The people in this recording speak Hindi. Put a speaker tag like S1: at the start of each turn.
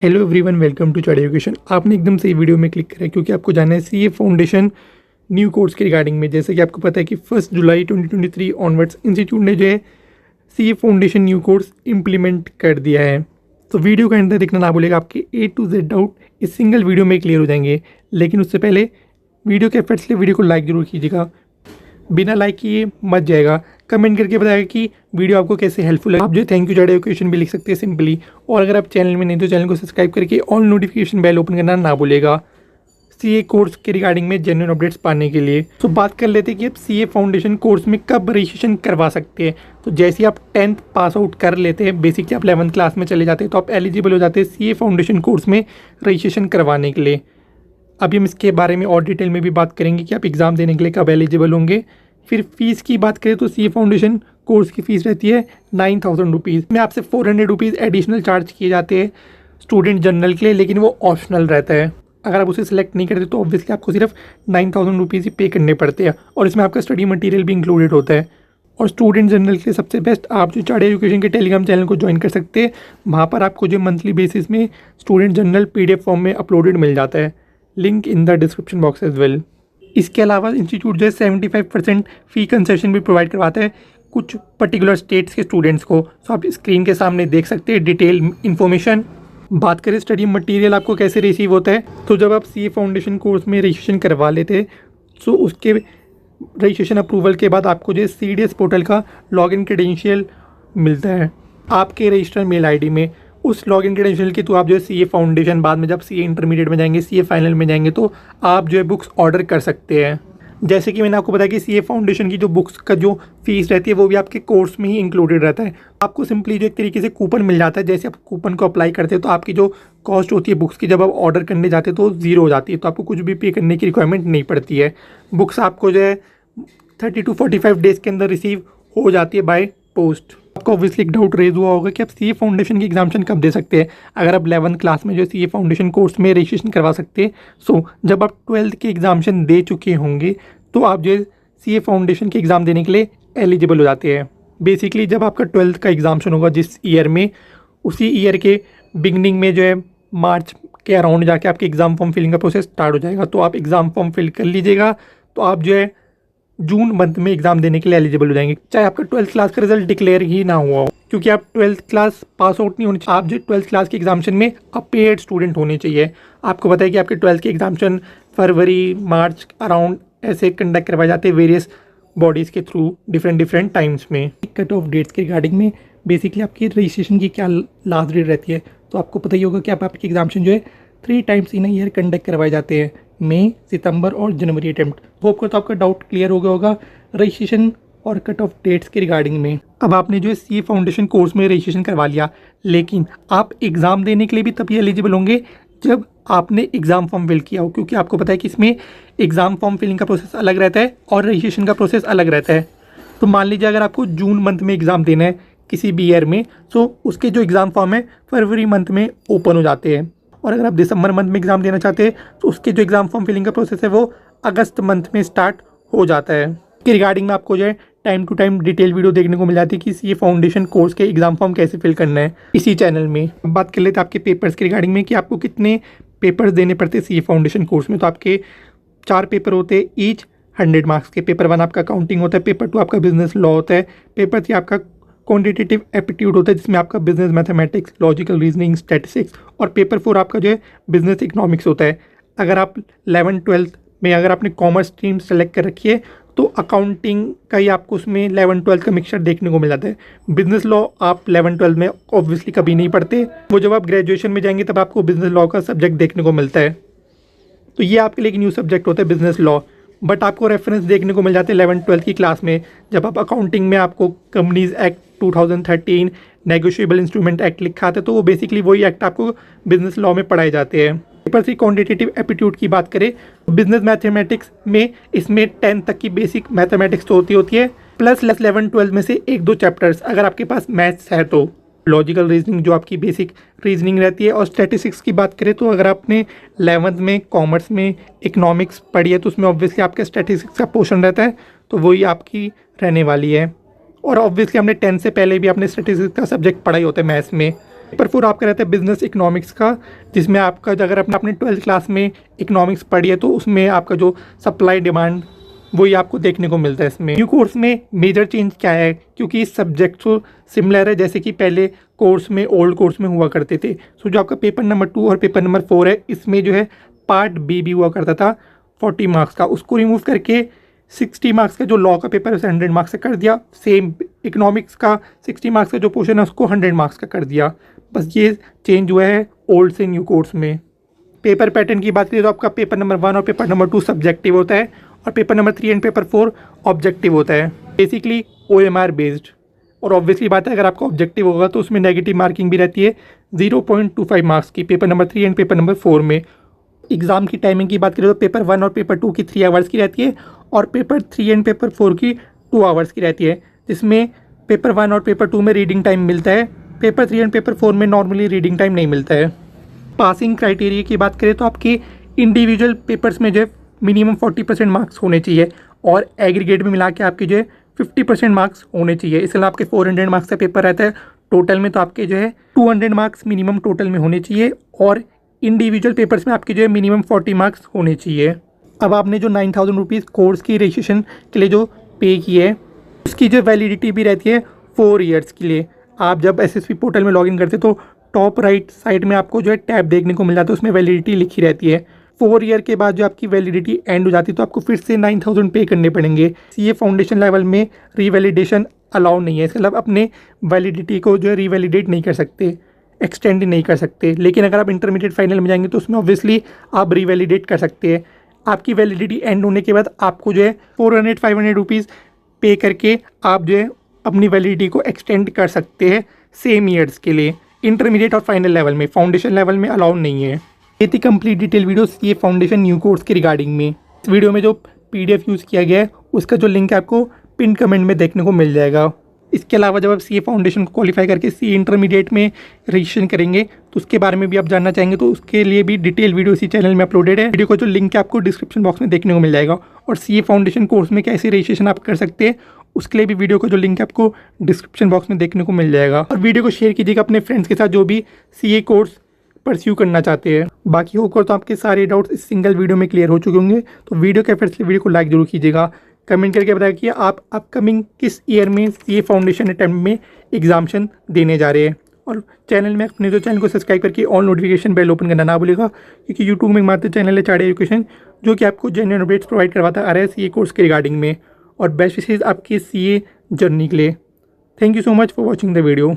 S1: Hello everyone, welcome to chart education. आपने एकदम सही वीडियो में क्लिक करा है क्योंकि आपको जानना है सीए फाउंडेशन न्यू कोर्स के रिगार्डिंग में। जैसे कि आपको पता है कि 1 जुलाई 2023 ऑनवर्ड्स इंस्टीट्यूट ने जो है CA foundation new course implement कर दिया है। तो वीडियो का अंत तक देखना ना भूलेगा, आपके A to Z डाउट इस सिंगल वीडियो में क्लियर हो जाएंगे। लेकिन उससे पहले वीडियो के एफर्ट्स के लिए वीडियो को लाइक जरूर कीजिएगा। बिना लाइक किए मत जाएगा। कमेंट करके बताएगा कि वीडियो आपको कैसे हेल्पफुल है। आप जो थैंक यू चार्ट एजुकेशन भी लिख सकते हैं सिंपली। और अगर आप चैनल में नहीं तो चैनल को सब्सक्राइब करके ऑल नोटिफिकेशन बेल ओपन करना ना भूलेगा सीए कोर्स के रिगार्डिंग में जेन्युइन अपडेट्स पाने के लिए। तो बात कर लेते हैं कि आप सीए फाउंडेशन कोर्स में कब रजिस्ट्रेशन करवा सकते हैं। तो जैसे आप 10th पास आउट कर लेते हैं, बेसिकली आप 11th क्लास में चले जाते हैं, तो आप एलिजिबल हो जाते हैं सीए फाउंडेशन कोर्स में रजिस्ट्रेशन करवाने के लिए। अभी हम इसके बारे में और डिटेल में भी बात करेंगे कि आप एग्ज़ाम देने के लिए कब एलिजिबल होंगे। फिर फीस की बात करें तो सीए फाउंडेशन कोर्स की फ़ीस रहती है 9,000 रुपीज़ में। आपसे 400 रुपीज़ एडिशनल चार्ज किए जाते हैं स्टूडेंट जनरल के लिए, लेकिन वो ऑप्शनल रहता है। अगर आप उसे सिलेक्ट नहीं करते तो ऑब्वियसली आपको सिर्फ 9,000 रुपीज़ ही पे करने पड़ते हैं, और इसमें आपका स्टडी मटेरियल भी इंक्लूडेड होता है। और स्टूडेंट जनरल के लिए सबसे बेस्ट आप जो चार्ट एजुकेशन के टेलीग्राम चैनल को ज्वाइन कर सकते हैं। वहाँ पर आपको जो मंथली बेसिस में स्टूडेंट जनरल PDF फॉर्म में अपलोडेड मिल जाता है। Link in the description box as well. इसके अलावा इंस्टीट्यूट जो है 75% फ़ी कंसेशन भी प्रोवाइड करवाता है कुछ पर्टिकुलर स्टेट्स के स्टूडेंट्स को। सो आप स्क्रीन के सामने देख सकते हैं डिटेल इन्फॉर्मेशन। बात करें स्टडी मटेरियल आपको कैसे रिसीव होता है, तो जब आप सीए फाउंडेशन कोर्स में रजिस्ट्रेशन करवा लेते हैं तो उसके रजिस्ट्रेशन अप्रूवल के बाद आपको जो है CDS पोर्टल का लॉगिन क्रेडेंशियल मिलता है आपके रजिस्टर्ड मेल ID में। उस लॉगिन क्रेडेंशियल के तो आप जो है सीए फाउंडेशन, बाद में जब सीए इंटरमीडिएट में जाएंगे, सीए फाइनल में जाएंगे, तो आप जो है बुक्स ऑर्डर कर सकते हैं। जैसे कि मैंने आपको बताया कि सीए फाउंडेशन की जो बुक्स का जो फीस रहती है वो भी आपके कोर्स में ही इंक्लूडेड रहता है। आपको सिंपली जो एक तरीके से कूपन मिल जाता है। जैसे आप कूपन को अप्लाई करते हैं तो आपकी जो कॉस्ट होती है बुक्स की, जब आप ऑर्डर करने जाते हैं तो 0 हो जाती है, तो आपको कुछ भी पे करने की रिक्वायरमेंट नहीं पड़ती है। बुक्स आपको जो है 30 to 45 डेज़ के अंदर रिसीव हो जाती है बाय पोस्ट। आपको ऑब्वियसली एक डाउट रेज हुआ होगा कि आप सीए फाउंडेशन की एग्जामिनेशन कब दे सकते हैं। अगर आप 11th क्लास में जो सीए फाउंडेशन कोर्स में रजिस्ट्रेशन करवा सकते हैं, सो जब आप 12th की एग्जामिनेशन दे चुके होंगे तो आप जो है सीए फाउंडेशन के एग्ज़ाम देने के लिए एलिजिबल हो जाते हैं। बेसिकली जब आपका 12th का एग्जामिनेशन होगा जिस ईयर में, उसी ईयर के बिगनिंग में जो है मार्च के अराउंड जाके आपके एग्ज़ाम फॉर्म फिलिंग का प्रोसेस स्टार्ट हो जाएगा। तो आप एग्ज़ाम फॉर्म फिल कर लीजिएगा, तो आप जो है जून मंथ में एग्जाम देने के लिए एलिजिबल हो जाएंगे, चाहे आपका 12th क्लास का रिजल्ट डिक्लेयर ही ना हुआ हो। क्योंकि आप 12th क्लास पास आउट नहीं होने चाहिए, आप जो 12th क्लास के एग्जामिनेशन में अपेयर्ड स्टूडेंट होने चाहिए। आपको पता है कि आपके 12th के एग्जामिनेशन फरवरी मार्च अराउंड ऐसे कंडक्ट करवाए जाते हैं वेरियस बॉडीज़ के थ्रू डिफरेंट टाइम्स में। कट ऑफ डेट्स के रिगार्डिंग में बेसिकली आपकी रजिस्ट्रेशन की क्या लास्ट डेट रहती है, तो आपको पता ही होगा कि आपके एग्जामिनेशन जो है 3 टाइम्स इन ईयर कंडक्ट करवाए जाते हैं, मई, सितंबर और जनवरी अटेम्प्ट। होप करता हूं आपका डाउट क्लियर हो गया होगा रजिस्ट्रेशन और कट ऑफ डेट्स के रिगार्डिंग में। अब आपने जो है सीए फाउंडेशन कोर्स में रजिस्ट्रेशन करवा लिया, लेकिन आप एग्ज़ाम देने के लिए भी तभी एलिजिबल होंगे जब आपने एग्ज़ाम फॉर्म फिल किया हो। क्योंकि आपको पता है कि इसमें एग्ज़ाम फॉर्म फिलिंग का प्रोसेस अलग रहता है और रजिस्ट्रेशन का प्रोसेस अलग रहता है। तो मान लीजिए अगर आपको जून मंथ में एग्ज़ाम देना है किसी भी ईयर में, तो उसके जो एग्ज़ाम फॉर्म है फरवरी मंथ में ओपन हो जाते हैं। और अगर आप दिसंबर मंथ में एग्ज़ाम देना चाहते हैं तो उसके जो एग्ज़ाम फॉर्म फिलिंग का प्रोसेस है वो अगस्त मंथ में स्टार्ट हो जाता है। इसके रिगार्डिंग में आपको जो है time to time detail video देखने को मिल जाती है कि सीए फाउंडेशन कोर्स के एग्ज़ाम फॉर्म कैसे फिल करना है इसी चैनल में। बात कर लेते हैं आपके पेपर्स के रिगार्डिंग में कि आपको कितने पेपर्स देने पड़ते हैं सीए फाउंडेशन कोर्स में। तो आपके 4 पेपर होते हैं, ईच 100 मार्क्स के। पेपर 1 आपका अकाउंटिंग होता है, पेपर 2 आपका बिजनेस लॉ होता है, पेपर 3 आपका क्वांटिटेटिव एप्टीट्यूड होता है जिसमें आपका business mathematics, logical reasoning, statistics, और पेपर 4 आपका जो है बिजनेस इकोनॉमिक्स होता है। अगर आप 11th 12th में अगर आपने कॉमर्स स्ट्रीम सेलेक्ट कर रखी है तो अकाउंटिंग का ही आपको उसमें 11th 12th का मिक्सचर देखने को मिल जाता है। बिजनेस लॉ आप 11th 12th में ऑब्वियसली कभी नहीं पढ़ते, वो जब आप ग्रेजुएशन में जाएंगे तब आपको बिजनेस लॉ का सब्जेक्ट देखने को मिलता है। तो ये आपके लिए एक न्यू सब्जेक्ट होता है बिजनेस लॉ, बट आपको रेफरेंस देखने को मिल जाते हैं 11th 12th की क्लास में। जब आप अकाउंटिंग में आपको companies act 2013, negotiable instrument act लिखा आता है, तो वो बेसिकली वही एक्ट आपको बिजनेस लॉ में पढ़ाए जाते हैं। पेपर 3 क्वांटिटेटिव एप्टीट्यूड की बात करें, बिजनेस मैथमेटिक्स में इसमें 10 तक की बेसिक मैथमेटिक्स तो होती है, प्लस 11th 12th में से 1-2 चैप्टर्स अगर आपके पास मैथ्स है तो लॉजिकल रीजनिंग जो आपकी बेसिक रीजनिंग रहती है। और स्टैटिस्टिक्स की बात करें तो अगर आपने 11th में कॉमर्स में इकोनॉमिक्स पढ़ी है तो उसमें ऑब्वियसली आपका स्टैटिस्टिक्स का पोर्शन रहता है, तो वही आपकी रहने वाली है। और ऑब्वियसली हमने 10 से पहले भी अपने स्टैटिस्टिक्स का सब्जेक्ट पढ़ा ही होता है मैथ्स में। पेपर 4 आपका रहता है बिजनेस इकोनॉमिक्स का, जिसमें आपका अगर आपने 12th क्लास में इकोनॉमिक्स पढ़ी है तो उसमें आपका जो सप्लाई डिमांड वही आपको देखने को मिलता है। इसमें न्यू कोर्स में मेजर चेंज क्या है, क्योंकि सब्जेक्ट तो सिमिलर है जैसे कि पहले कोर्स में ओल्ड कोर्स में हुआ करते थे। सो जो आपका पेपर नंबर 2 और पेपर नंबर 4 है, इसमें जो है पार्ट बी भी हुआ करता था 40 मार्क्स का, उसको रिमूव करके 60 मार्क्स का जो लॉ का पेपर है उसे 100 मार्क्स का कर दिया। सेम इकोनॉमिक्स का 60 मार्क्स का जो पोर्शन है उसको 100 मार्क्स का कर दिया। बस ये चेंज हुआ है ओल्ड से न्यू कोर्स में। पेपर पैटर्न की बात करें तो आपका पेपर नंबर 1 और पेपर नंबर 2 सब्जेक्टिव होता है और paper number 3 and paper 4 objective होता है, बेसिकली OMR बेस्ड। और ऑब्वियसली बात है अगर आपका ऑब्जेक्टिव होगा तो उसमें नेगेटिव मार्किंग भी रहती है 0.25 मार्क्स की paper number 3 and paper number 4 में। एग्ज़ाम की टाइमिंग की बात करें तो पेपर 1 और पेपर 2 की 3 आवर्स की रहती है और पेपर 3 एंड पेपर 4 की 2 आवर्स की रहती है, जिसमें पेपर 1 और पेपर 2 में रीडिंग टाइम मिलता है, पेपर 3 एंड पेपर 4 में नॉर्मली रीडिंग टाइम नहीं मिलता है। पासिंग क्राइटेरिया की बात करें तो आपके इंडिविजुअल पेपर्स में जो है मिनिमम 40% मार्क्स होने चाहिए और एग्रीगेट में मिला के आपके जो है 50% मार्क्स होने चाहिए। इसके अलावा आपके 400 मार्क्स का पेपर रहता है टोटल में, तो आपके जो है 200 मार्क्स मिनिमम टोटल में होने चाहिए और इंडिविजुअल पेपर्स में आपके जो है मिनिमम 40 मार्क्स होने चाहिए। अब आपने जो 9,000 रुपीज़ कोर्स की रजिस्ट्रेशन के लिए जो पे की है उसकी जो वैलिडिटी भी रहती है 4 ईयर्स के लिए। आप जब SSP पोर्टल में लॉगिन करते तो टॉप राइट साइड में आपको जो है टैब देखने को मिल जाता है, उसमें वैलिडिटी लिखी रहती है। 4 ईयर के बाद जो आपकी वैलिडिटी एंड हो जाती है तो आपको फिर से 9,000 पे करने पड़ेंगे। CA फाउंडेशन लेवल में रीवैलिडेशन अलाउ नहीं है, इसका मतलब अपने वैलिडिटी को जो है रीवैलिडेट नहीं कर सकते, एक्सटेंड नहीं कर सकते। लेकिन अगर आप इंटरमीडिएट फाइनल में जाएंगे तो उसमें ऑब्वियसली आप रीवैलिडेट कर सकते हैं। आपकी वैलिडिटी एंड होने के बाद आपको जो है 400-500 रुपीज़ पे करके आप जो है अपनी वैलिडिटी को एक्सटेंड कर सकते हैं सेम ईयर्स के लिए। इंटरमीडिएट और फाइनल लेवल में, फाउंडेशन लेवल में अलाउ नहीं है। ये थी complete detail video CA foundation new course के रिगार्डिंग में। इस वीडियो में जो PDF यूज़ किया गया है उसका जो लिंक है आपको पिन कमेंट में देखने को मिल जाएगा। इसके अलावा जब आप CA फाउंडेशन को क्वालिफाई करके CA इंटरमीडिएट में रजिस्ट्रेशन करेंगे तो उसके बारे में भी आप जानना चाहेंगे तो उसके लिए भी डिटेल वीडियो इसी चैनल में अपलोडेड है। वीडियो का जो लिंक है आपको डिस्क्रिप्शन बॉक्स में देखने को मिल जाएगा और CA फाउंडेशन कोर्स में कैसे रजिस्ट्रेशन आप कर सकते हैं उसके लिए भी वीडियो का जो लिंक है आपको डिस्क्रिप्शन बॉक्स में देखने को मिल जाएगा। और वीडियो को शेयर कीजिएगा अपने फ्रेंड्स के साथ जो भी CA कोर्स परस्यू करना चाहते हैं। बाकी होकर तो आपके सारे डाउट्स इस सिंगल वीडियो में क्लियर हो चुके होंगे। तो वीडियो के फिर से वीडियो को लाइक जरूर कीजिएगा, कमेंट करके बताइए कि आप अपकमिंग किस ईयर में CA फाउंडेशन अटेम्प्ट में एग्जामिनेशन देने जा रहे हैं। और चैनल में अपने जो चैनल को सब्सक्राइब करके ऑल नोटिफिकेशन बेल ओपन करना ना भूलिएगा, क्योंकि यूट्यूब में मात्र चैनल है चार्ट एजुकेशन जो कि आपको जेन्युइन अपडेट्स प्रोवाइड करवाता आ रहा है CA कोर्स के रिगार्डिंग में और बेस्ट विशेज़ आपकी CA जर्नी के लिए। Thank you so much for watching the video.